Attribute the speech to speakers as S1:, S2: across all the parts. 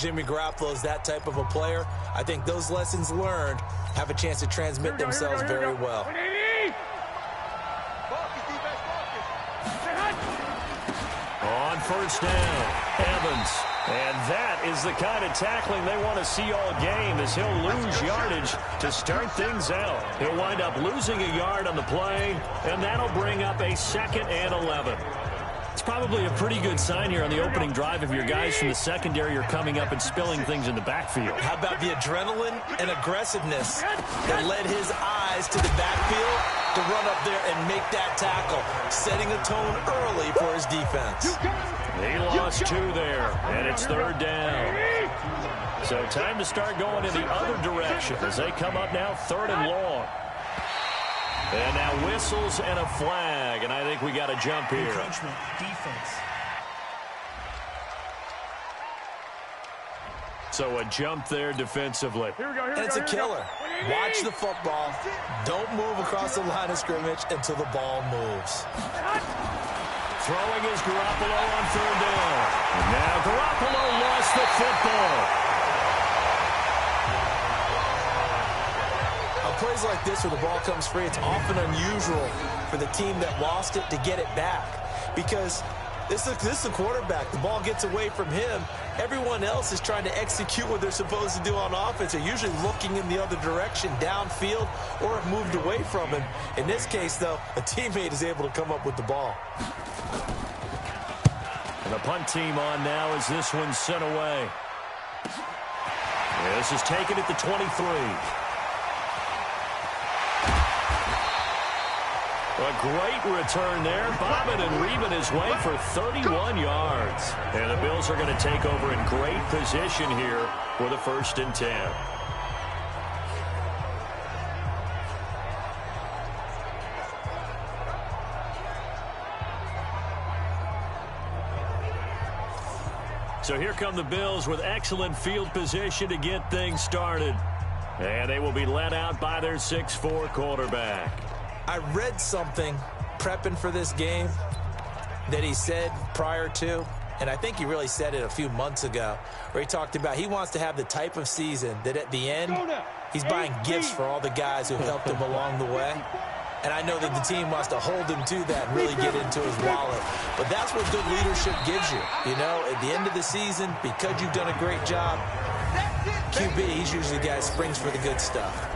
S1: Jimmy Garoppolo is that type of a player. I think those lessons learned have a chance to transmit themselves very well.
S2: On first down, Evans. And that is the kind of tackling they want to see all game, as he'll lose yardage to start things out. He'll wind up losing a yard on the play, and that'll bring up a 2nd and 11. It's probably a pretty good sign here on the opening drive if your guys from the secondary are coming up and spilling things in the backfield.
S1: How about the adrenaline and aggressiveness that led his eyes to the backfield to run up there and make that tackle, setting a tone early for his defense.
S2: He lost 2 there, and it's 3rd down. So time to start going in the other direction as they come up now 3rd and long. And now whistles and a flag, and I think we got a jump here.
S3: Encroachment, defense.
S2: So a jump there defensively.
S1: And it's a killer. Watch the football. Don't move across the line of scrimmage until the ball moves.
S2: Throwing is Garoppolo on 3rd down. And now Garoppolo lost the football.
S1: Plays like this where the ball comes free, it's often unusual for the team that lost it to get it back, because this is the quarterback. The ball gets away from him. Everyone else is trying to execute what they're supposed to do on offense. They're usually looking in the other direction, downfield, or have moved away from him. In this case, though, a teammate is able to come up with the ball.
S2: And the punt team on now as this one's sent away. This is taken at the 23. A great return there, bobbing and reaming his way for 31 yards. And the Bills are going to take over in great position here with a 1st and 10. So here come the Bills with excellent field position to get things started. And they will be led out by their 6'4" quarterback.
S1: I read something prepping for this game that he said prior to, and I think he really said it a few months ago, where he talked about he wants to have the type of season that at the end, he's buying gifts for all the guys who helped him along the way. And I know that the team wants to hold him to that and really get into his wallet. But that's what good leadership gives you. You know, at the end of the season, because you've done a great job, QB, he's usually the guy who springs for the good stuff.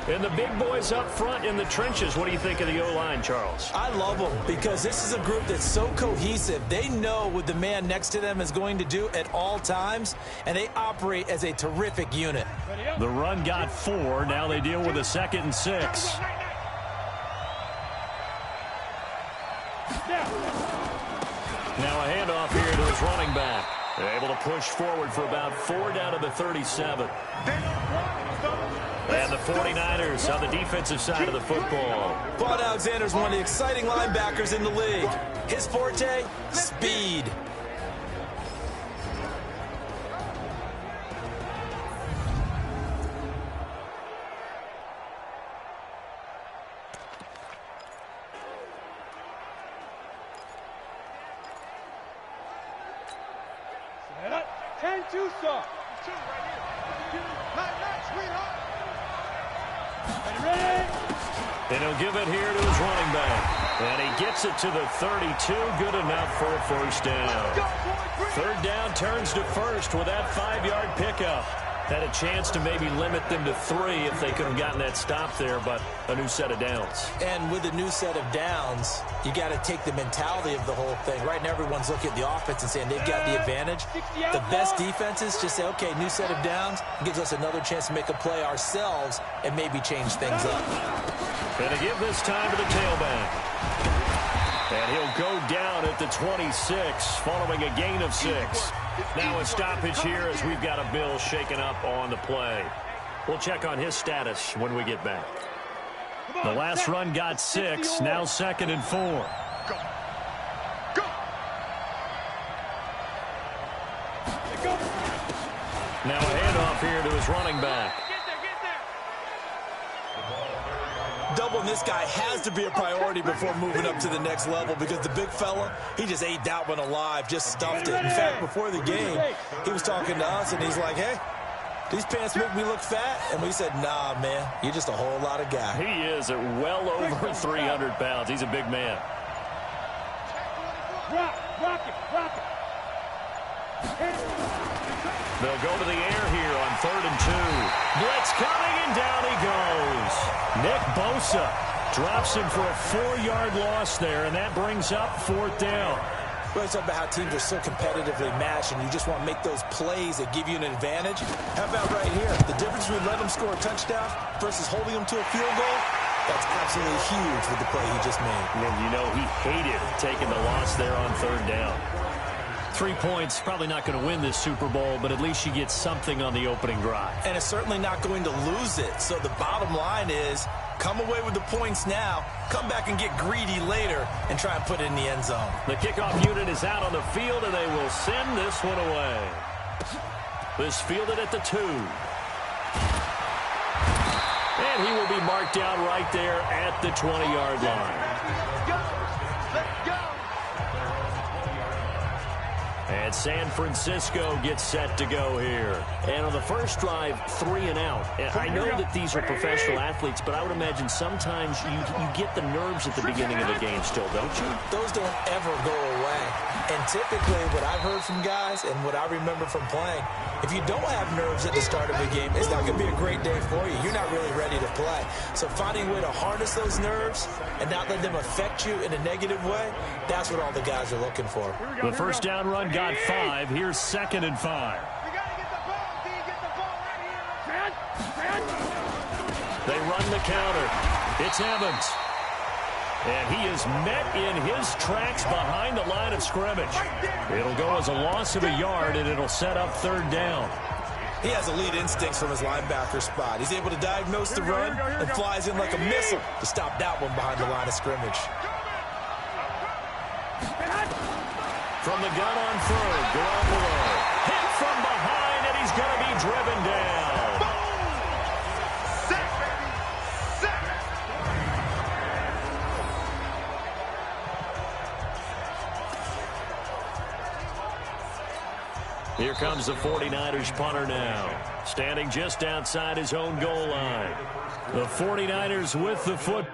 S2: And the big boys up front in the trenches, what do you think of the O-line, Charles?
S1: I love them because this is a group that's so cohesive. They know what the man next to them is going to do at all times, and they operate as a terrific unit.
S2: The run got 4. Now they deal with a 2nd and 6. Now a handoff here to his running back. They're able to push forward for about 4 down to the 37. And the 49ers on the defensive side of the football.
S1: Vaughn Alexander's one of the exciting linebackers in the league. His forte, speed.
S2: And he'll give it here to his running back. And he gets it to the 32. Good enough for a 1st down. 3rd down turns to 1st with that 5-yard pickup. Had a chance to maybe limit them to 3 if they could have gotten that stop there, but a new set of downs.
S1: And with a new set of downs, you got to take the mentality of the whole thing. Right now, everyone's looking at the offense and saying they've got the advantage. The best defenses just say, okay, new set of downs gives us another chance to make a play ourselves and maybe change things up.
S2: And to give this time to the tailback. And he'll go down at the 26 following a gain of 6. Now a stoppage here as we've got a Bill shaken up on the play. We'll check on his status when we get back. The last run got 6. Now 2nd and 4. Now a handoff here to his running back.
S1: doubling this guy has to be a priority before moving up to the next level because the big fella, he just ate that one alive, just stuffed it. In fact, before the game, he was talking to us, and he's like, hey, these pants make me look fat. And we said, nah, man, you're just a whole lot of guy.
S2: He is at well over 300 pounds. He's a big man.
S3: Rock it.
S2: They'll go to the air here on 3rd and 2. Blitz coming, and down he goes. Nick Bosa drops him for a 4-yard loss there, and that brings up 4th down.
S1: We're talking about how teams are so competitively matched, and you just want to make those plays that give you an advantage. How about right here? The difference between letting them score a touchdown versus holding them to a field goal, that's absolutely huge with the play he just made.
S2: And you know he hated taking the loss there on 3rd down. 3 points, probably not going to win this Super Bowl, but at least you get something on the opening drive.
S1: And it's certainly not going to lose it. So the bottom line is, come away with the points now, come back and get greedy later, and try and put it in the end zone.
S2: The kickoff unit is out on the field, and they will send this one away. This fielded at the 2. And he will be marked down right there at the 20-yard line.
S3: Let's go.
S2: And San Francisco gets set to go here. And on the first drive, 3 and out. And I know that these are professional athletes, but I would imagine sometimes you get the nerves at the beginning of the game still, don't you?
S1: Those don't ever go away. And typically what I've heard from guys and what I remember from playing, if you don't have nerves at the start of a game, it's not going to be a great day for you. You're not really ready to play. So finding a way to harness those nerves and not let them affect you in a negative way, that's what all the guys are looking for.
S2: The first down run got 5. Here's 2nd and 5.
S3: We got to get the ball. D, get the ball right here.
S2: They run the counter. It's Evans. And he is met in his tracks behind the line of scrimmage. It'll go as a loss of a yard, and it'll set up 3rd down.
S1: He has elite instincts from his linebacker spot. He's able to diagnose the run and flies in like a missile to stop that one behind the line of scrimmage.
S2: From the gun on 3rd, Garoppolo. Hit from behind, and he's going to be driven down.
S3: Sack, baby. Sack.
S2: Here comes the 49ers punter now, standing just outside his own goal line. The 49ers with the football.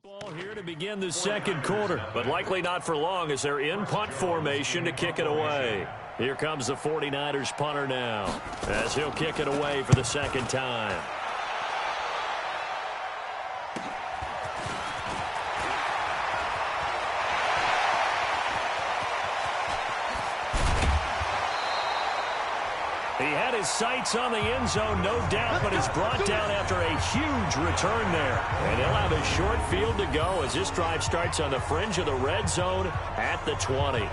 S2: Ball here to begin the second quarter, but likely not for long as they're in punt formation to kick it away. Here comes the 49ers punter now, as he'll kick it away for the second time. He had his sights on the end zone, no doubt, but is brought down after a huge return there. And he'll have a short field to go as this drive starts on the fringe of the red zone at the 20.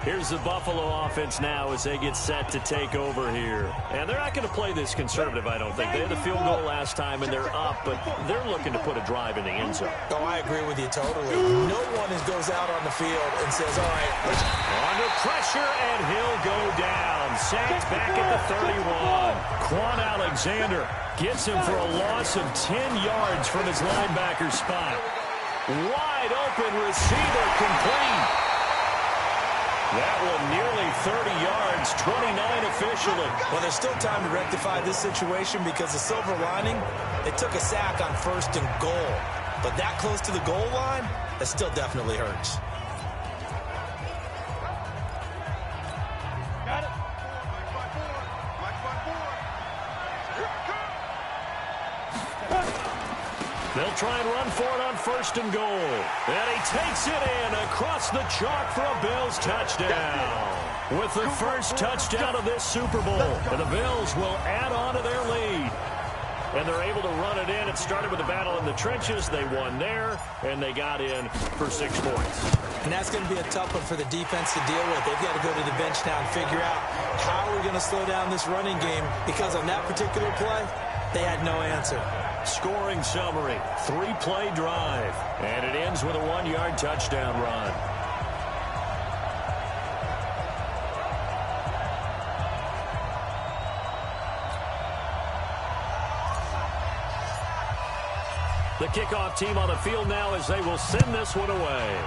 S2: Here's the Buffalo offense now as they get set to take over here. And they're not going to play this conservative, I don't think. They had the field goal last time, and they're up, but they're looking to put a drive in the end zone.
S1: Oh, I agree with you totally. No one goes out on the field and says, all right, let's...
S2: Under pressure, and he'll go down. Sacked back at the 31. Quan Alexander gets him for a loss of 10 yards from his linebacker spot. Wide open receiver complete. That one nearly 30 yards, 29 officially.
S1: Well, there's still time to rectify this situation because the silver lining, they took a sack on 1st and goal. But that close to the goal line, that still definitely hurts.
S3: Got it.
S2: They'll try and run for it on 1st and goal. And he takes it in across the chalk for a Bills touchdown. With the first touchdown of this Super Bowl. And the Bills will add on to their lead. And they're able to run it in. It started with a battle in the trenches. They won there, and they got in for 6 points.
S1: And that's going to be a tough one for the defense to deal with. They've got to go to the bench now and figure out how we're going to slow down this running game, because on that particular play, they had no answer.
S2: Scoring summary, 3-play drive. And it ends with a 1-yard touchdown run. The kickoff team on the field now as they will send this one away.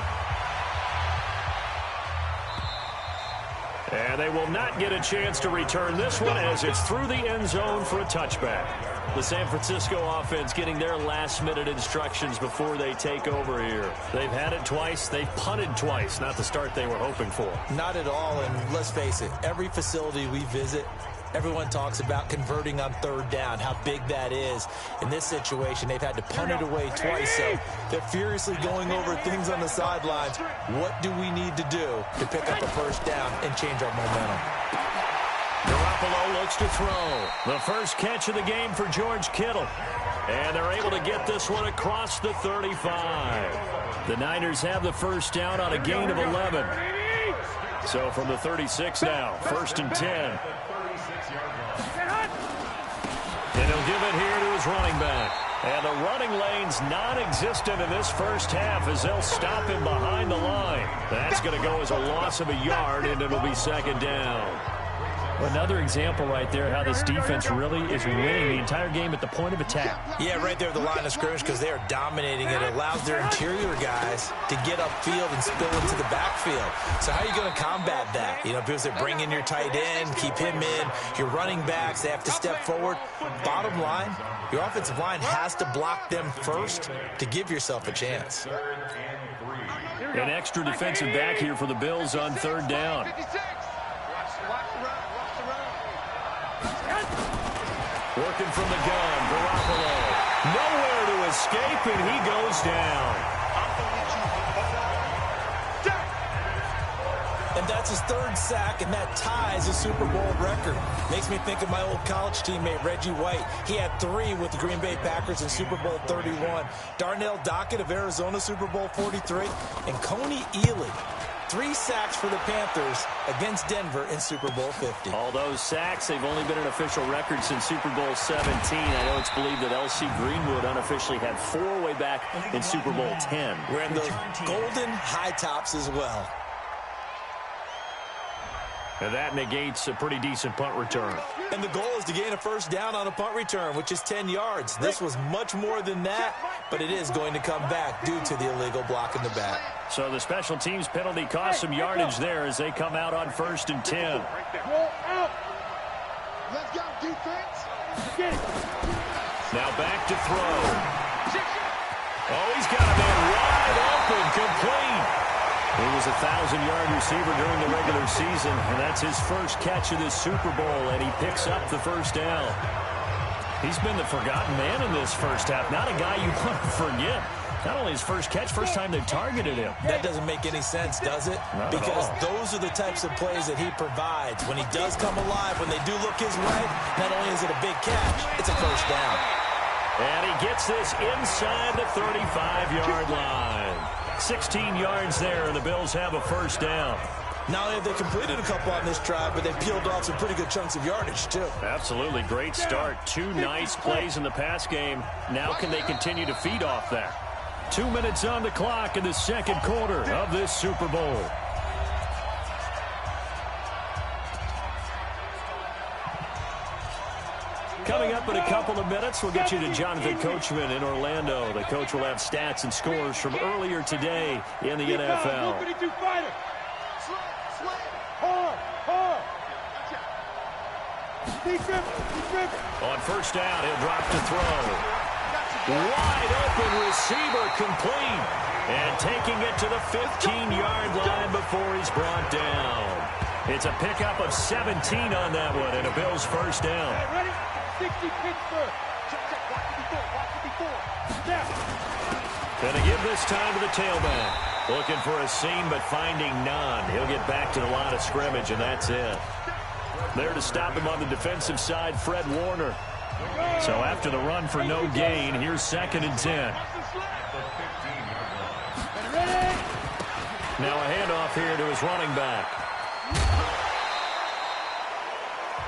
S2: And they will not get a chance to return this one as it's through the end zone for a touchback. The San Francisco offense getting their last-minute instructions before they take over here. They've had it twice. They've punted twice. Not the start they were hoping for.
S1: Not at all, and let's face it, every facility we visit, everyone talks about converting on 3rd down, how big that is. In this situation, they've had to punt it away twice, so they're furiously going over things on the sidelines. What do we need to do to pick up a 1st down and change our momentum?
S2: Garoppolo looks to throw. The first catch of the game for George Kittle. And they're able to get this one across the 35. The Niners have the 1st down on a gain of 11. So from the 36 now, 1st and 10. And he'll give it here to his running back. And the running lane's non-existent in this first half as they'll stop him behind the line. That's going to go as a loss of a yard, and it'll be 2nd down.
S4: Another example right there how this defense really is winning the entire game at the point of attack.
S1: Yeah, right there at the line of scrimmage, because they are dominating. It allows their interior guys to get upfield and spill into the backfield. So how are you going to combat that? You know, because they bring in your tight end, keep him in. Your running backs, they have to step forward. Bottom line, your offensive line has to block them first to give yourself a chance.
S2: An extra defensive back here for the Bills on 3rd down. Working from the gun, Garoppolo. Nowhere to escape, and he goes down.
S1: And that's his 3rd sack, and that ties a Super Bowl record. Makes me think of my old college teammate, Reggie White. He had 3 with the Green Bay Packers in Super Bowl 31. Darnell Dockett of Arizona, Super Bowl 43. And Coney Ealy, 3 sacks for the Panthers against Denver in Super Bowl 50.
S2: All those sacks, they've only been an official record since Super Bowl 17. I know it's believed that L.C. Greenwood unofficially had 4 way back in Super Bowl 10.
S1: Wearing those golden high tops as well.
S2: And that negates a pretty decent punt return.
S1: And the goal is to gain a 1st down on a punt return, which is 10 yards. This was much more than that, but it is going to come back due to the illegal block in the back.
S2: So the special teams penalty cost some yardage there as they come out on 1st and 10.
S3: Let's go, defense.
S2: Now back to throw. Oh, he's got a man wide open, complete. He was a 1,000-yard receiver during the regular season, and that's his first catch of this Super Bowl, and he picks up the 1st down. He's been the forgotten man in this first half. Not a guy you want to forget. Not only his first catch, first time they've targeted him.
S1: That doesn't make any sense, does it? Because those are the types of plays that he provides. When he does come alive, when they do look his way, not only is it a big catch, it's a 1st down.
S2: And he gets this inside the 35-yard line. 16 yards there, and the Bills have a 1st down.
S1: Not only have they completed a couple on this drive, but they've peeled off some pretty good chunks of yardage, too.
S2: Absolutely. Great start. 2 nice plays in the pass game. Now can they continue to feed off that? 2 minutes on the clock in the 2nd quarter of this Super Bowl. Coming up in a couple of minutes, we'll get you to Jonathan Coachman in Orlando. The coach will have stats and scores from earlier today in the NFL. On 1st down, he'll drop to throw. Wide open receiver complete. And taking it to the 15-yard line before he's brought down. It's a pickup of 17 on that one and a Bills first down.
S3: Ready? 60 Pittsburgh. Check. Watch it before. Step.
S2: Gonna give this time to the tailback. Looking for a seam, but finding none. He'll get back to the line of scrimmage, and that's it. There to stop him on the defensive side, Fred Warner. So after the run for no gain, here's 2nd and 10. Now a handoff here to his running back.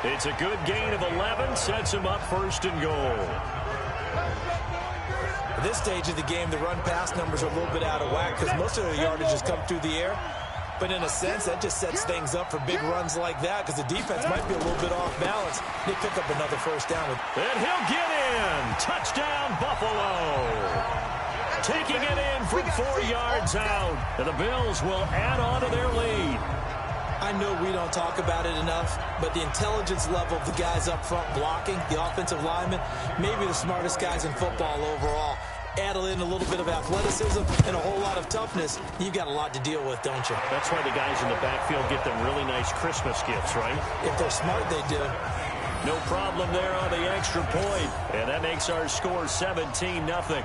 S2: It's a good gain of 11, sets him up 1st and goal.
S1: At this stage of the game, the run-pass numbers are a little bit out of whack because most of the yardage has come through the air. But in a sense, that just sets things up for big runs like that because the defense might be a little bit off balance. They pick up another first down.
S2: And he'll get in. Touchdown, Buffalo. Taking it in from 4 yards out. And the Bills will add on to their lead.
S1: I know we don't talk about it enough, but the intelligence level of the guys up front blocking, the offensive linemen, maybe the smartest guys in football overall. Add in a little bit of athleticism and a whole lot of toughness, you've got a lot to deal with, don't you?
S2: That's why the guys in the backfield get them really nice Christmas gifts, right?
S1: If they're smart, they do.
S2: No problem there on the extra point. And that makes our score 17-0.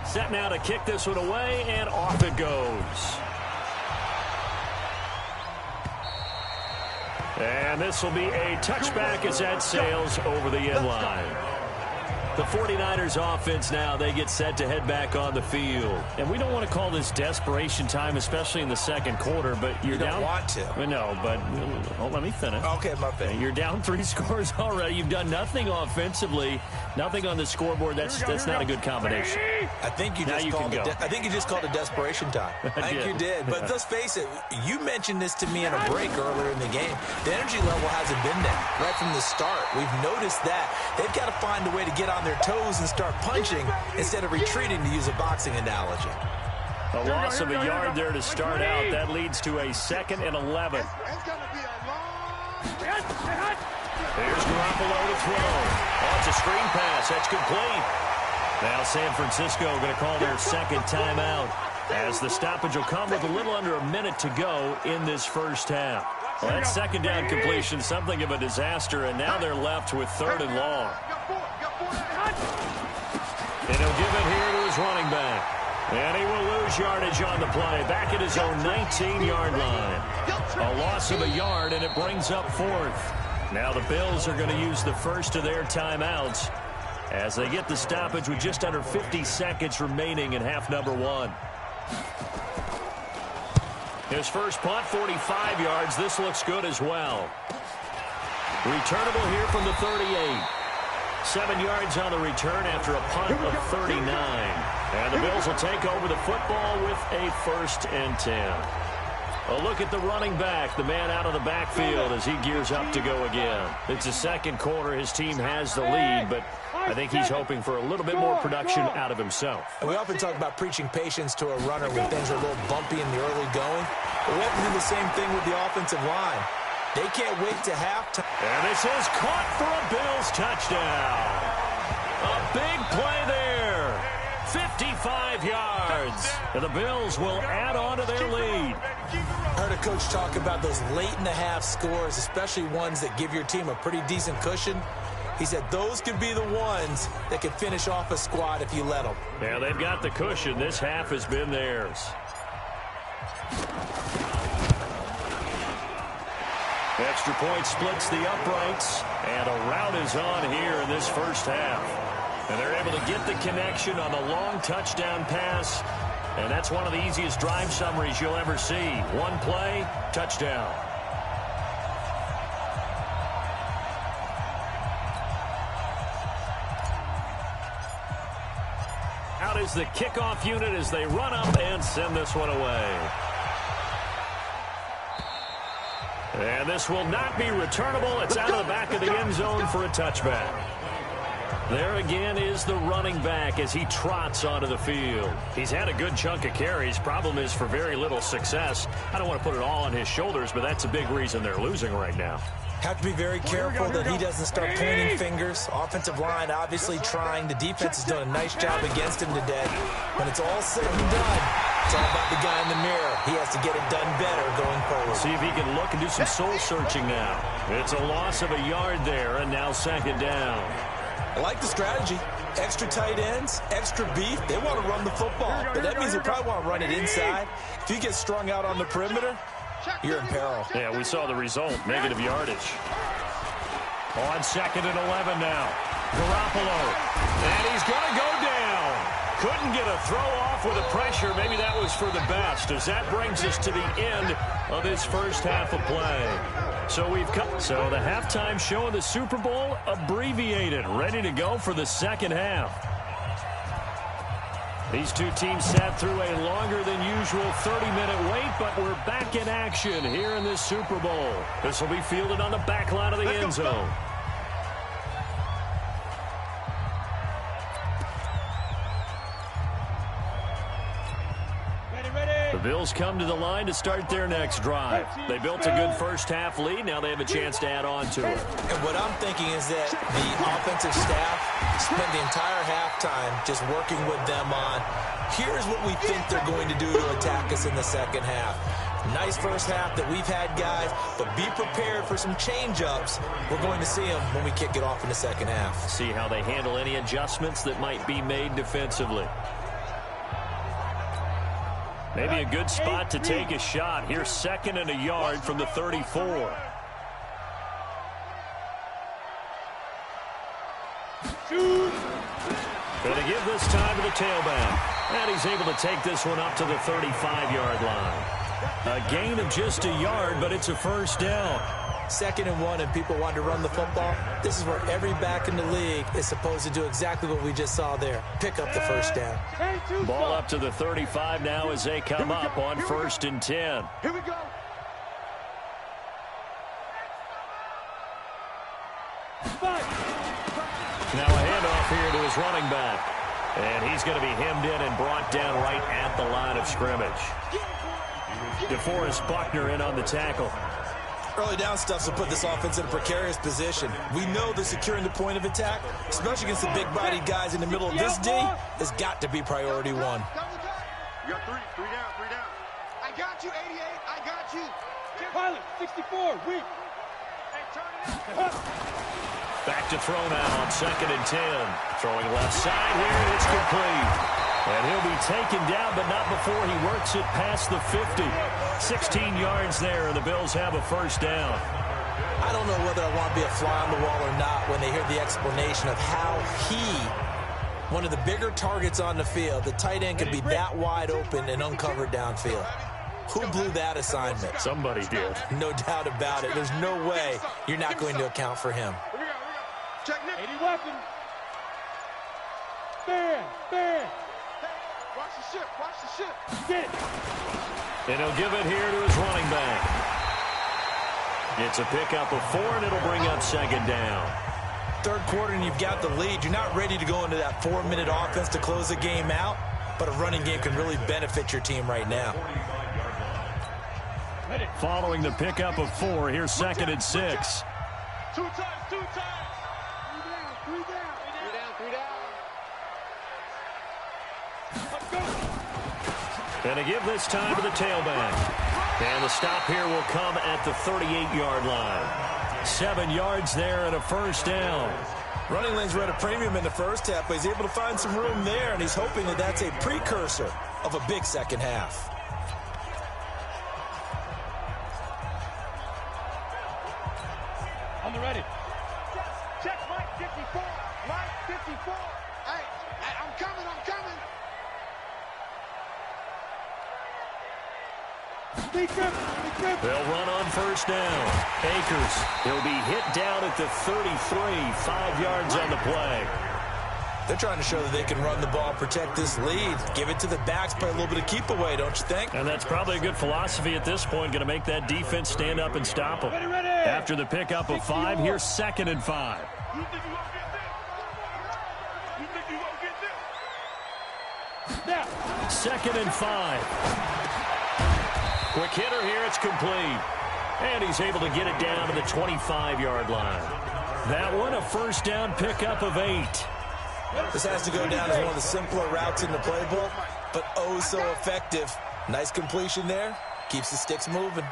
S2: Set now to kick this one away, and off it goes. And this will be a touchback as that sails over the end line. The 49ers offense now, they get set to head back on the field.
S4: And we don't want to call this desperation time, especially in the second quarter, but you're
S1: you don't
S4: down.
S1: Want to.
S4: No, but let me finish.
S1: Okay, my bad.
S4: You're down 3 scores already. You've done nothing offensively, nothing on the scoreboard. That's not a good combination.
S1: I think you just called it. I think you just called it desperation time. I think you did. But let's face it. You mentioned this to me in a break earlier in the game. The energy level hasn't been there right from the start. We've noticed that they've got to find a way to get on their toes and start punching instead of retreating, to use a boxing analogy.
S2: A loss of a yard there to start out. That leads to a 2nd and 11. Here's Garoppolo to throw. Oh, it's a screen pass. That's complete. Now San Francisco going to call their 2nd timeout as the stoppage will come with a little under a minute to go in this first half. Well, that 2nd down completion, something of a disaster, and now they're left with 3rd and long. And he'll give it here to his running back. And he will lose yardage on the play, back at his own 19-yard line. A loss of a yard, and it brings up 4th. Now the Bills are going to use the first of their timeouts as they get the stoppage with just under 50 seconds remaining in half number 1. His first punt, 45 yards. This looks good as well. Returnable here from the 38. 7 yards on the return after a punt of 39. And the Bills will take over the football with a 1st and 10. A look at the running back, the man out of the backfield as he gears up to go again. It's the second quarter. His team has the lead, but I think he's hoping for a little bit more production out of himself.
S1: And we often talk about preaching patience to a runner when things are a little bumpy in the early going. But we have to do the same thing with the offensive line. They can't wait to halftime.
S2: And this is caught for a Bills touchdown. A big play there. 55 yards. And the Bills will add on to their lead.
S1: I heard a coach talk about those late-in-the-half scores, especially ones that give your team a pretty decent cushion. He said those could be the ones that could finish off a squad if you let them.
S2: Yeah, they've got the cushion. This half has been theirs. Extra point splits the uprights, and a rout is on here in this first half. And they're able to get the connection on the long touchdown pass, and that's one of the easiest drive summaries you'll ever see. One play, touchdown. Out is the kickoff unit as they run up and send this one away. And this will not be returnable. It's out of the back of the end zone for a touchback. There again is the running back as he trots onto the field. He's had a good chunk of carries. Problem is for very little success. I don't want to put it all on his shoulders, but that's a big reason they're losing right now.
S1: Have to be very careful that he doesn't start pointing fingers. Offensive line obviously trying. The defense has done a nice job against him today. When it's all said and done, it's all about the guy in the mirror. He has to get it done better going forward.
S2: See if he can look and do some soul-searching now. It's a loss of a yard there, and now second down.
S1: I like the strategy. Extra tight ends, extra beef. They want to run the football, but that means they probably want to run it inside. If you get strung out on the perimeter, you're in peril.
S2: Yeah, we saw the result, negative yardage. On second and 11 now. Garoppolo, and he's going to go down. Couldn't get a throw off with the pressure. Maybe that was for the best, as that brings us to the end of this first half of play. So the halftime show of the Super Bowl abbreviated, ready to go for the second half. These two teams sat through a longer than usual 30-minute wait, but we're back in action here in this Super Bowl. This will be fielded on the back line of the end zone. The Bills come to the line to start their next drive. They built a good first-half lead. Now they have a chance to add on to it.
S1: And what I'm thinking is that the offensive staff spent the entire halftime just working with them on, here's what we think they're going to do to attack us in the second half. Nice first half that we've had, guys, but be prepared for some change-ups. We're going to see them when we kick it off in the second half.
S2: See how they handle any adjustments that might be made defensively. Maybe a good spot to take a shot. Here's second and a yard from the 34. Going to give this time to the tailback. And he's able to take this one up to the 35-yard line. A gain of just a yard, but it's a first down.
S1: 2nd and 1 and people want to run the football. This is where every back in the league is supposed to do exactly what we just saw there. Pick up the first down.
S2: Ball up to the 35 now as they come up on 1st and 10.
S3: Here we go.
S2: Now a handoff here to his running back. And he's going to be hemmed in and brought down right at the line of scrimmage. DeForest Buckner in on the tackle.
S1: Early down stuff will put this offense in a precarious position. We know that securing the point of attack, especially against the big-bodied guys in the middle of this D, has got to be priority one.
S3: You got three down. I got you, 88. I got you. Pilot, 64, weak. Hey, turn it up.
S2: Back to throw now on 2nd and 10. Throwing left side here, it's complete. And he'll be taken down, but not before he works it past the 50. 16 yards there, and the Bills have a first down.
S1: I don't know whether I want to be a fly on the wall or not when they hear the explanation of how one of the bigger targets on the field, the tight end could be that wide open and uncovered downfield. Who blew that assignment?
S2: Somebody did.
S1: No doubt about it. There's no way you're not going to account for him.
S3: Here we go. Check Nick. 80 weapon. Stand. Watch the ship. Get it.
S2: And he'll give it here to his running back. It's a pickup of 4, and it'll bring up 2nd down.
S1: 3rd quarter, and you've got the lead. You're not ready to go into that 4-minute offense to close the game out, but a running game can really benefit your team right now.
S2: Following the pickup of 4, here's 2nd and 6.
S3: Two times. 3 down. Let's go.
S2: And to give this time to the tailback. And the stop here will come at the 38-yard line. 7 yards there and a first down.
S1: Running lanes were at a premium in the first half, but he's able to find some room there, and he's hoping that that's a precursor of a big second half.
S3: On the ready. Check Mike 54. Mike 54. Hey, I'm coming.
S2: They'll run on first down. Akers, he'll be hit down at the 33, 5 yards on the play.
S1: They're trying to show that they can run the ball, protect this lead, give it to the backs, play a little bit of keep away, don't you think?
S2: And that's probably a good philosophy at this point, going to make that defense stand up and stop them.
S3: Ready.
S2: After the pickup of 5, here's 2nd and 5.
S3: You think you won't get this? Now.
S2: 2nd and 5. Quick hitter here, it's complete. And he's able to get it down to the 25-yard line. That one, a first down pickup of 8.
S1: This has to go down as one of the simpler routes in the playbook, but oh so effective. Nice completion there. Keeps the sticks moving.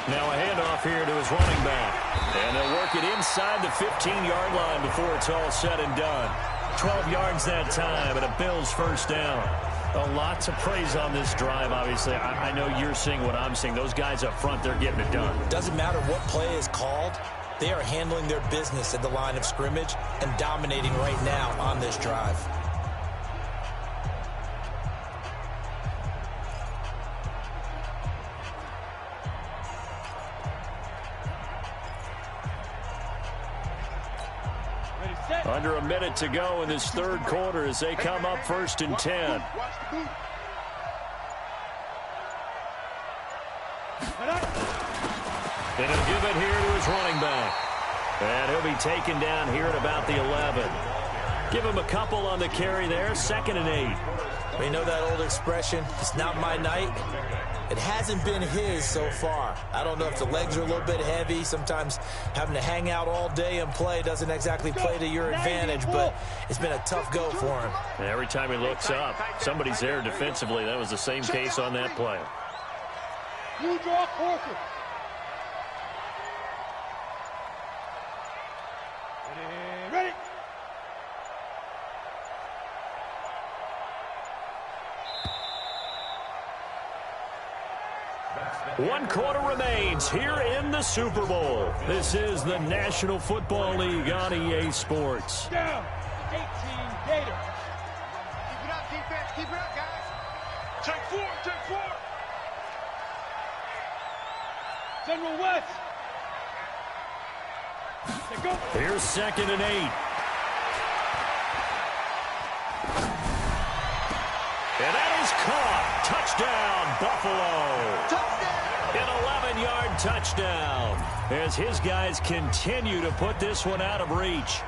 S2: Now a handoff here to his running back. And they'll work it inside the 15-yard line before it's all said and done. 12 yards that time, and a Bills first down. Lots of praise on this drive, obviously. I know you're seeing what I'm seeing. Those guys up front, they're getting it done.
S1: Doesn't matter what play is called. They are handling their business at the line of scrimmage and dominating right now on this drive.
S2: Under a minute to go in this third quarter as they come up 1st and 10.
S3: And
S2: he'll give it here to his running back. And he'll be taken down here at about the 11. Give him a couple on the carry there. 2nd and 8.
S1: We know that old expression, it's not my night. It hasn't been his so far. I don't know if the legs are a little bit heavy. Sometimes having to hang out all day and play doesn't exactly play to your advantage, but it's been a tough go for him.
S2: And every time he looks up, somebody's there defensively. That was the same case on that play.
S3: you draw Corker. Ready.
S2: One quarter remains here in the Super Bowl. This is the National Football League on EA Sports.
S3: Down. 18 Gators. Keep it up, defense. Keep it up, guys. Take four. General West. Go.
S2: Here's 2nd and 8. And that is caught. Touchdown, Buffalo. An 11-yard touchdown as his guys continue to put this one out of reach.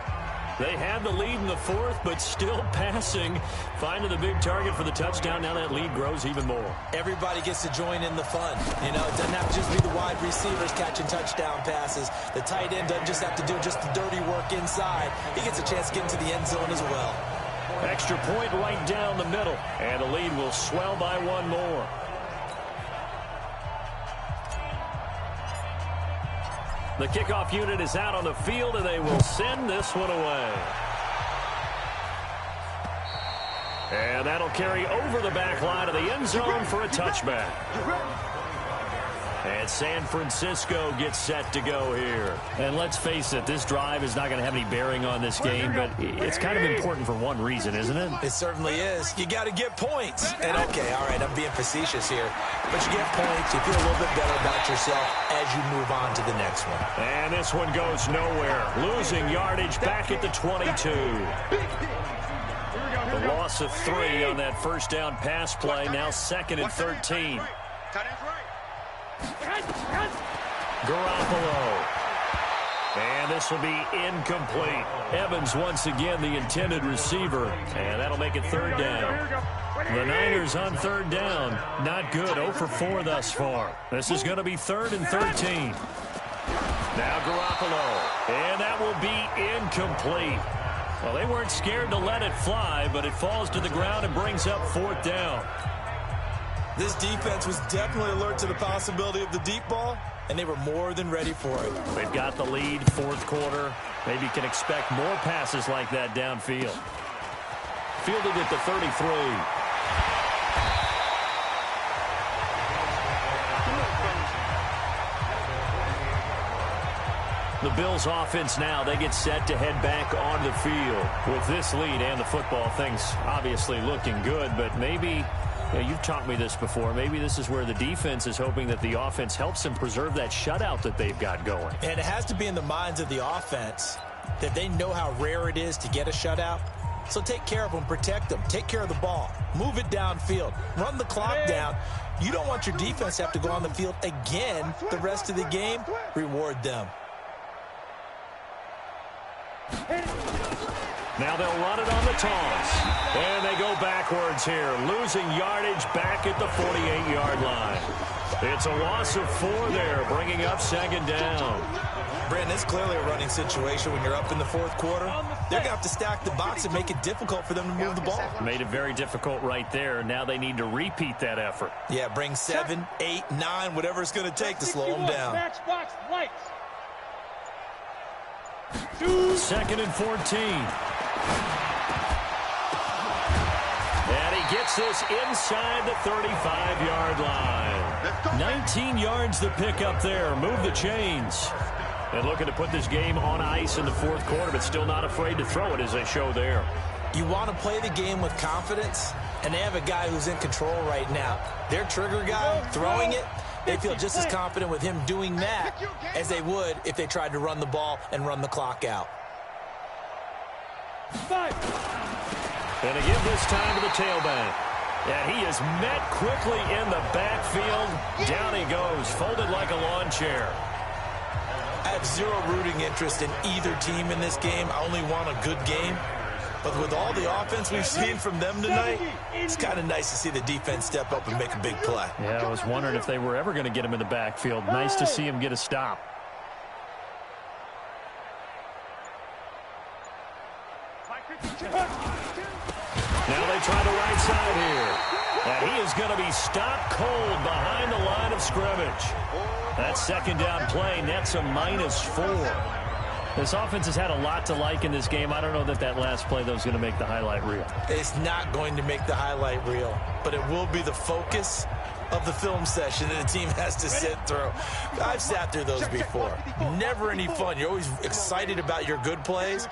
S2: They had the lead in the fourth, but still passing, finding the big target for the touchdown. Now that lead grows even more.
S1: Everybody gets to join in the fun. You know, it doesn't have to just be the wide receivers catching touchdown passes. The tight end doesn't just have to do just the dirty work inside. He gets a chance to get into the end zone as well.
S2: Extra point right down the middle, and the lead will swell by one more. The kickoff unit is out on the field, and they will send this one away. And that'll carry over the back line of the end zone for a touchback. And San Francisco gets set to go here. And let's face it, this drive is not going to have any bearing on this game, but it's kind of important for one reason, isn't it?
S1: It certainly is. You got to get points. And okay, all right, I'm being facetious here. But you get points, you feel a little bit better about yourself as you move on to the next one.
S2: And this one goes nowhere. Losing yardage back at the 22. The loss of 3 on that first down pass play. Now 2nd and 13. Garoppolo. And this will be incomplete. Evans once again the intended receiver. And that'll make it 3rd down. The Niners on 3rd down. Not good. 0 for 4 thus far. This is going to be 3rd and 13. Now Garoppolo. And that will be incomplete. Well, they weren't scared to let it fly, but it falls to the ground and brings up 4th down.
S1: This defense was definitely alert to the possibility of the deep ball, and they were more than ready for it.
S2: They've got the lead, 4th quarter. Maybe you can expect more passes like that downfield. Fielded at the 33. The Bills offense now, they get set to head back on the field. With this lead and the football, things obviously looking good, but maybe... you've taught me this before. Maybe this is where the defense is hoping that the offense helps them preserve that shutout that they've got going.
S1: And it has to be in the minds of the offense that they know how rare it is to get a shutout. So take care of them, protect them, take care of the ball, move it downfield, run the clock down. You don't want your defense to have to go on the field again the rest of the game. Reward them.
S2: Now they'll run it on the toss. And they go backwards here, losing yardage back at the 48-yard line. It's a loss of 4 there, bringing up second down.
S1: Brandon, it's clearly a running situation when you're up in the fourth quarter. They're going to have to stack the box and make it difficult for them to move the ball.
S2: Made it very difficult right there. Now they need to repeat that effort.
S1: Yeah, bring 7, 8, 9, whatever it's going to take to slow them down.
S3: Matchbox lights.
S2: 2nd and 14. And he gets this inside the 35-yard line. 19 yards to pick up there. Move the chains. And looking to put this game on ice in the fourth quarter, but still not afraid to throw it as they show there.
S1: You want to play the game with confidence, and they have a guy who's in control right now. Their trigger guy throwing it, they feel just as confident with him doing that as they would if they tried to run the ball and run the clock out.
S2: And to give this time to the tailback. And he is met quickly in the backfield. Down he goes, folded like a lawn chair.
S1: I have zero rooting interest in either team in this game. I only want a good game. But with all the offense we've seen from them tonight, it's kind of nice to see the defense step up and make a big play.
S2: Yeah, I was wondering if they were ever going to get him in the backfield. Nice to see him get a stop. Now they try the right side here. And he is going to be stopped cold behind the line of scrimmage. That second down play nets a -4. This offense has had a lot to like in this game. I don't know that that last play, though, is going to make the highlight reel.
S1: It's not going to make the highlight reel, but it will be the focus of the film session that the team has to sit through. I've sat through those before. Never any fun. You're always excited about your good plays,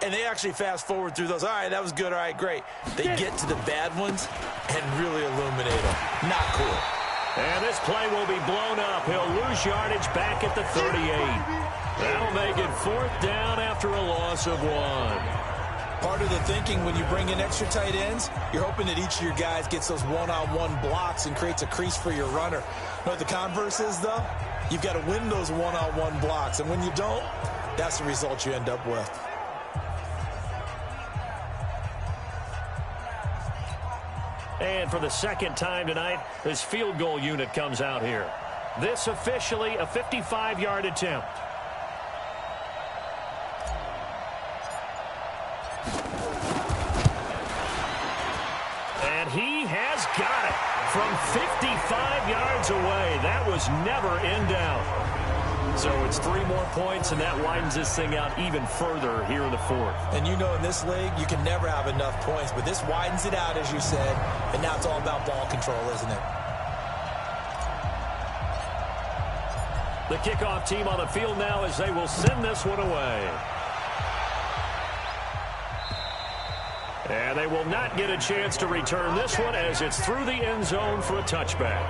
S1: and they actually fast forward through those. All right, that was good. All right, great. They get to the bad ones and really illuminate them. Not cool.
S2: And this play will be blown up. He'll lose yardage back at the 38. That'll make it 4th down after a loss of 1.
S1: Part of the thinking when you bring in extra tight ends, you're hoping that each of your guys gets those one-on-one blocks and creates a crease for your runner. You know what the converse is, though? You've got to win those one-on-one blocks, and when you don't, that's the result you end up with.
S2: And for the second time tonight, this field goal unit comes out here. This officially a 55-yard attempt. And he has got it from 55 yards away. That was never in doubt. So it's 3 more points, and that widens this thing out even further here in the 4th.
S1: And you know in this league, you can never have enough points, but this widens it out, as you said, and now it's all about ball control, isn't it?
S2: The kickoff team on the field now as they will send this one away. And they will not get a chance to return this one as it's through the end zone for a touchback.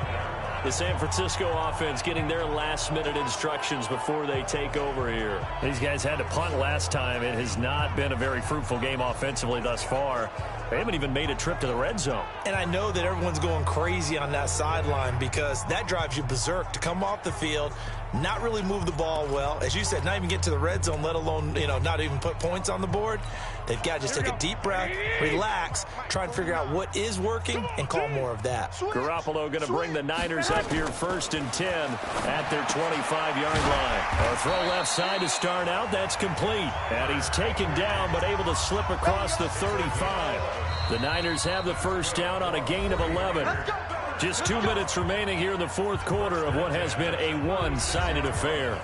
S2: The San Francisco offense getting their last-minute instructions before they take over here. These guys had to punt last time. It has not been a very fruitful game offensively thus far. They haven't even made a trip to the red zone.
S1: And I know that everyone's going crazy on that sideline because that drives you berserk to come off the field, not really move the ball well. As you said, not even get to the red zone, let alone, not even put points on the board. They've got to just take a deep breath, relax, try and figure out what is working, and call more of that.
S2: Garoppolo going to bring the Niners up here 1st and 10 at their 25-yard line. A throw left side to start out. That's complete. And he's taken down but able to slip across the 35. The Niners have the first down on a gain of 11. Just 2 minutes remaining here in the 4th quarter of what has been a one-sided affair.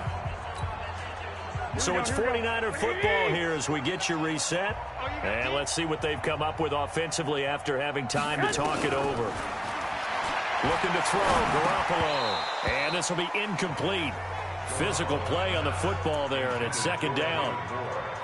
S2: So it's 49er football here as we get you reset. And let's see what they've come up with offensively after having time to talk it over. Looking to throw, Garoppolo. And this will be incomplete. Physical play on the football there, and it's 2nd down.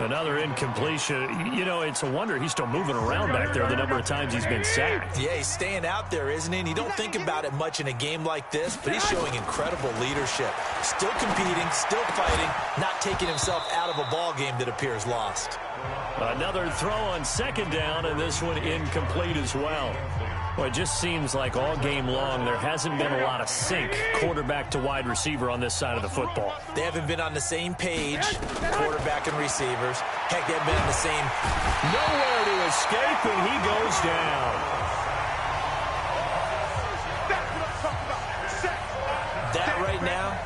S2: Another incompletion. It's a wonder he's still moving around back there the number of times he's been sacked.
S1: Yeah, he's staying out there, isn't he? And you don't think about it much in a game like this, but he's showing incredible leadership. Still competing, still fighting, not taking himself out of a ball game that appears lost.
S2: Another throw on 2nd down, and this one incomplete as well.
S4: Well, it just seems like all game long there hasn't been a lot of sync quarterback to wide receiver on this side of the football.
S1: They haven't been on the same page, quarterback and receivers. Heck, they haven't been on the same.
S4: Nowhere to escape, and he goes down.
S1: That right now,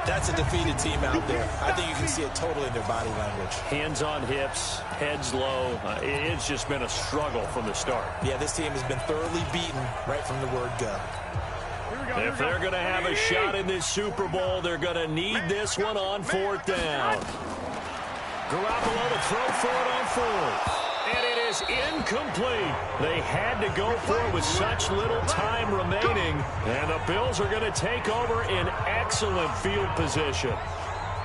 S1: that's a defeated team out there. I think you can see it totally in their body language.
S4: Hands on hips, heads low. It's just been a struggle from the start.
S1: Yeah, this team has been thoroughly beaten right from the word go.
S4: If they're going to have a shot in this Super Bowl, they're going to need this one on fourth down. Garoppolo to throw for it on fourth. And it is incomplete. They had to go for it with such little time remaining. And the Bills are going to take over in excellent field position.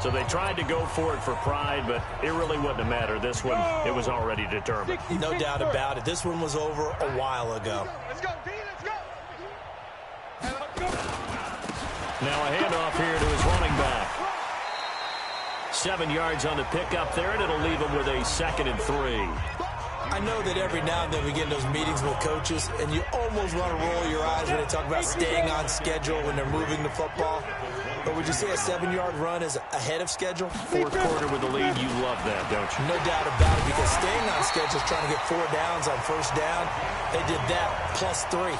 S4: So they tried to go for it for pride, but it really wouldn't have mattered. This one, it was already determined.
S1: No doubt about it. This one was over a while ago.
S3: Let's go, D, let's go.
S4: Now a handoff here to his running back. 7 yards on the pickup there, and it'll leave him with a 2nd and 3.
S1: I know that every now and then we get in those meetings with coaches, and you almost want to roll your eyes when they talk about staying on schedule when they're moving the football. But would you say a 7-yard run is ahead of schedule?
S4: Fourth quarter with the lead, you love that, don't you?
S1: No doubt about it, because staying on schedule is trying to get 4 downs on first down. They did that plus 3.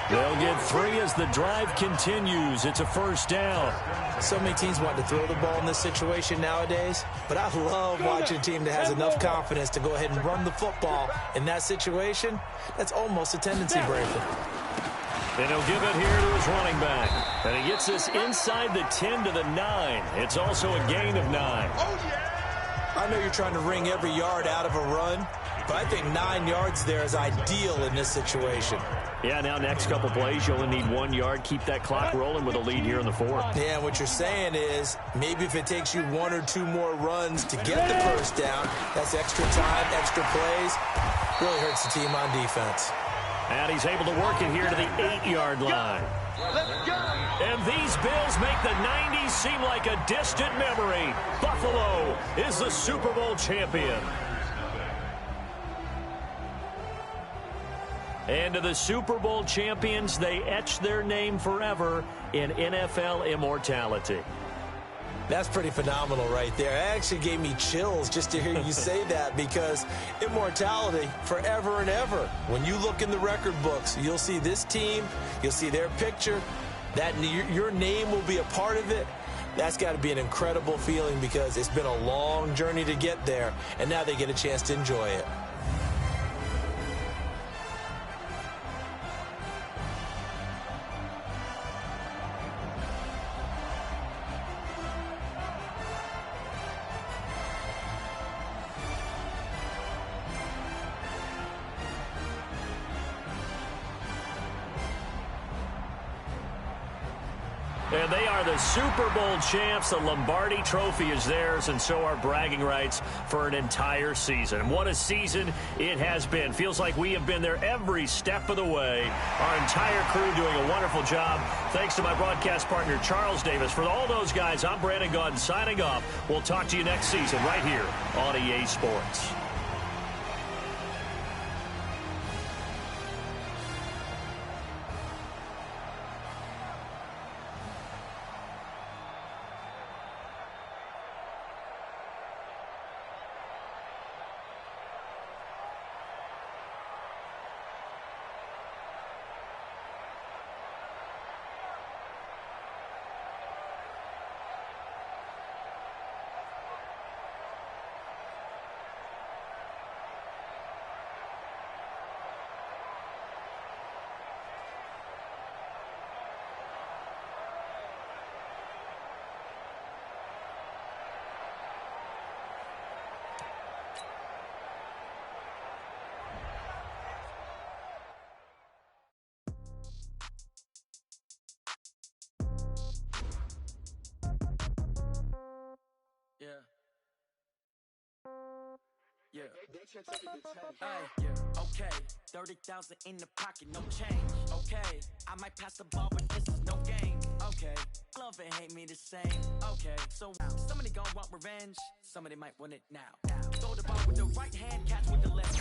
S4: They'll get 3 as the drive continues. It's a first down.
S1: So many teams want to throw the ball in this situation nowadays, but I love watching a team that has enough confidence to go ahead and run the football in that situation. That's almost a tendency breaker.
S4: And he'll give it here to his running back. And he gets this inside the 10 to the 9. It's also a gain of 9.
S1: I know you're trying to wring every yard out of a run, but I think 9 yards there is ideal in this situation.
S4: Yeah, now next couple plays, you only need 1 yard. Keep that clock rolling with a lead here in the fourth.
S1: Yeah, what you're saying is maybe if it takes you 1 or 2 more runs to get the first down, that's extra time, extra plays. Really hurts the team on defense.
S4: And he's able to work it here to the 8-yard line. And these Bills make the 90s seem like a distant memory. Buffalo is the Super Bowl champion. And to the Super Bowl champions, they etch their name forever in NFL immortality.
S1: That's pretty phenomenal right there. It actually gave me chills just to hear you say that, because immortality forever and ever. When you look in the record books, you'll see this team, you'll see their picture, that your name will be a part of it. That's got to be an incredible feeling, because it's been a long journey to get there, and now they get a chance to enjoy it.
S4: And they are the Super Bowl champs. The Lombardi Trophy is theirs, and so are bragging rights for an entire season. What a season it has been. Feels like we have been there every step of the way. Our entire crew doing a wonderful job. Thanks to my broadcast partner, Charles Davis. For all those guys, I'm Brandon Gaudin signing off. We'll talk to you next season right here on EA Sports.
S5: Yeah. Yeah. Okay. 30,000 in the pocket, no change. Okay. I might pass the ball, but this is no game. Okay. Love and hate me the same. Okay. So somebody gon' want revenge. Somebody might want it now. Throw the ball with the right hand, catch with the left.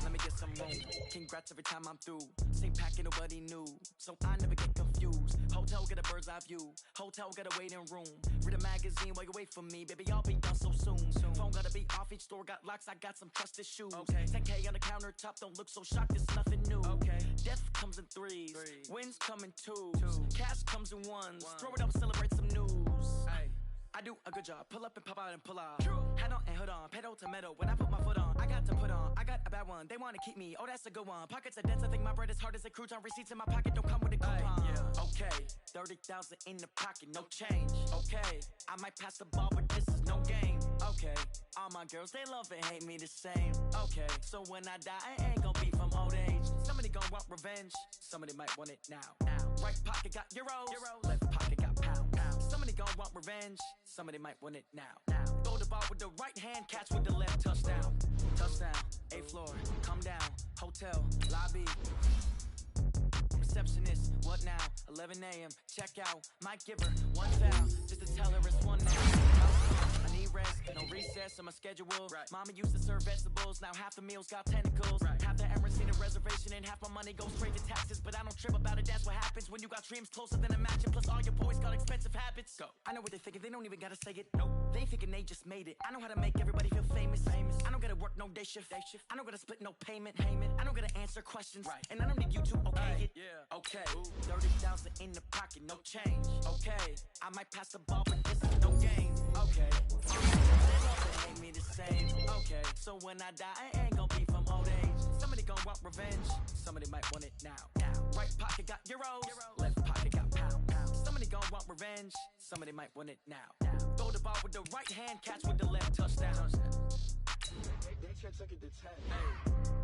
S5: Let me get some room. Congrats every time I'm through. Same packet, nobody knew. So I never get confused. Hotel, get a bird's eye view. Hotel, get a waiting room. Read a magazine while you wait for me. Baby, I'll be done so soon. Phone gotta be off, each store got locks. I got some trusted shoes. 10K on the countertop, don't look so shocked, it's nothing new. Death comes in threes. Wins come in twos. Cash comes in ones. Throw it up, celebrate some news. I do a good job, pull up and pop out and pull out. Head on and hood on, pedal to metal. When I put my foot on, I got to put on. I got a bad one, they wanna keep me. Oh, that's a good one. Pockets are dense, I think my bread is hard as a crouton. Receipts in my pocket don't come with a coupon. Okay, 30,000 in the pocket, no change. Okay, I might pass the ball, but this is no game. Okay, all my girls, they love and hate me the same. Okay, so when I die, I ain't gon' be from old age. Somebody gon' want revenge, somebody might want it now. Right pocket got euros, left pocket got pound. Somebody gon' want revenge, somebody might want it now. Throw the ball with the right hand, catch with the left, touchdown. Touchdown, A floor, come down, hotel, lobby. Receptionist, what now? 11 a.m., check out. Might give her one foul, just to tell her it's one now. I need rest, no recess on my schedule. Mama used to serve vegetables, now half the meals got tentacles. Half the errands need a reservation and half my money goes straight to taxes. But I don't trip about it, that's what happens when you got dreams closer than a mansion. Plus all your boys got expensive habits. Go. I know what they're thinking, they don't even gotta say it. Nope. They ain't thinking they just made it. I know how to make everybody feel famous. I don't gotta work no day shift. I don't gotta split no payment. I don't gotta answer questions. And I don't need you to okay it. Okay, 30,000 in the pocket, no change. Okay, I might pass the ball, but this is no game. Okay, they hate me the same. Okay, so when I die, I ain't gon' be from old age. Somebody gon' want revenge, somebody might want it now. Right pocket got euros, left pocket got pound. Somebody gon' want revenge, somebody might want it now. Throw the ball with the right hand, catch with the left, touchdown.
S3: They check second to 10.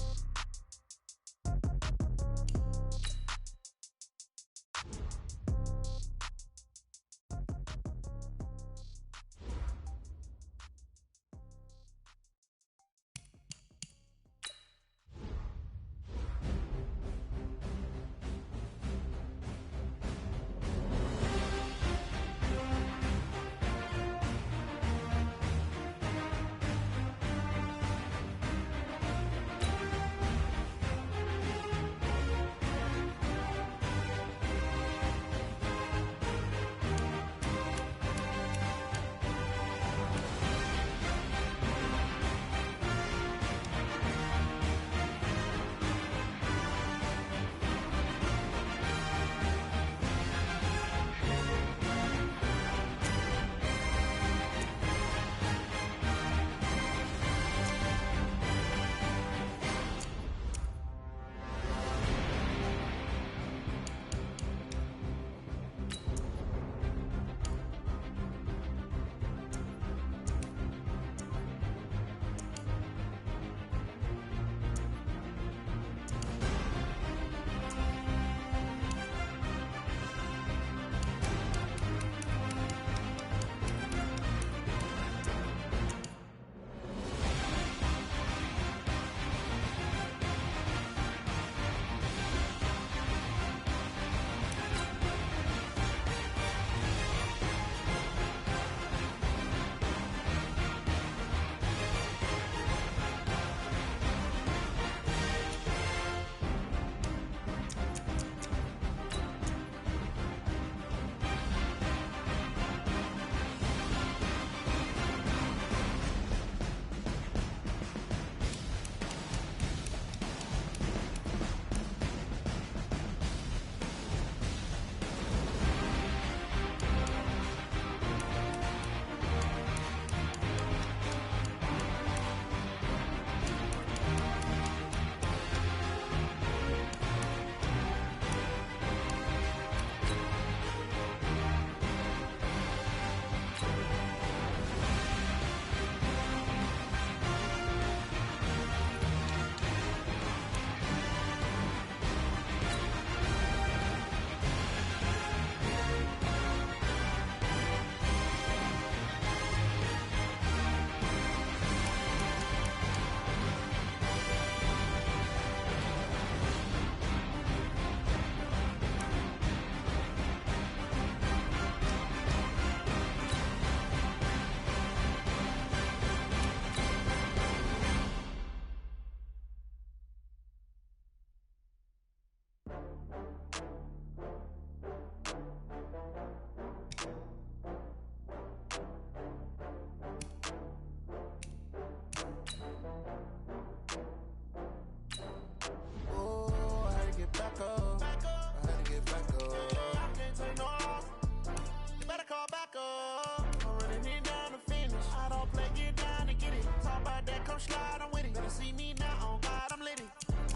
S6: I don't play, get down and get it. Talk about that, come slide, I'm with it. Better see me now, on God, I'm litty.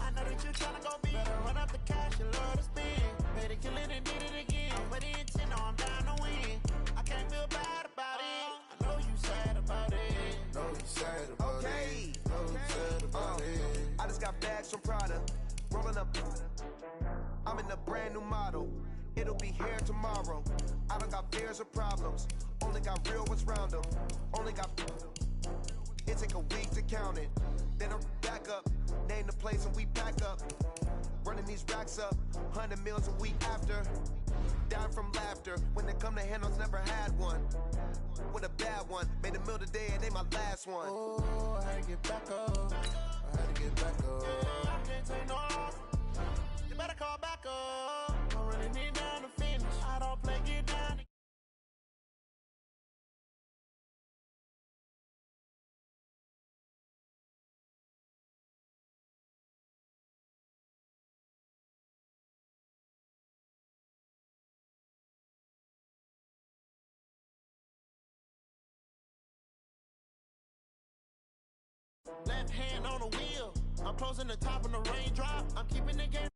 S6: I know that you tryna go big. Better run up the cash, you love to spend. Better kill it and did it again. I'm with intent, no, I'm down to win. I can't feel bad about it. I know you sad about it.
S7: Know you sad about it. Know you sad about it.
S8: I just got bags from Prada. Rolling up. I'm in a brand new model. It'll be here tomorrow. I don't got fears or problems. Only got real ones round them. Only got. It take a week to count it. Then I'm back up. Name the place and we pack up. Running these racks up. 100 meals a week after. Down from laughter. When they come to handles, never had one. With a bad one. Made a meal today and they my last one.
S7: Oh, I had to get back up. I had to get back up.
S6: I can't take no loss. You better call back up. I'm really need down to finish. I don't play, get down. Left hand on the wheel. I'm closing the top on the raindrop. I'm keeping the game.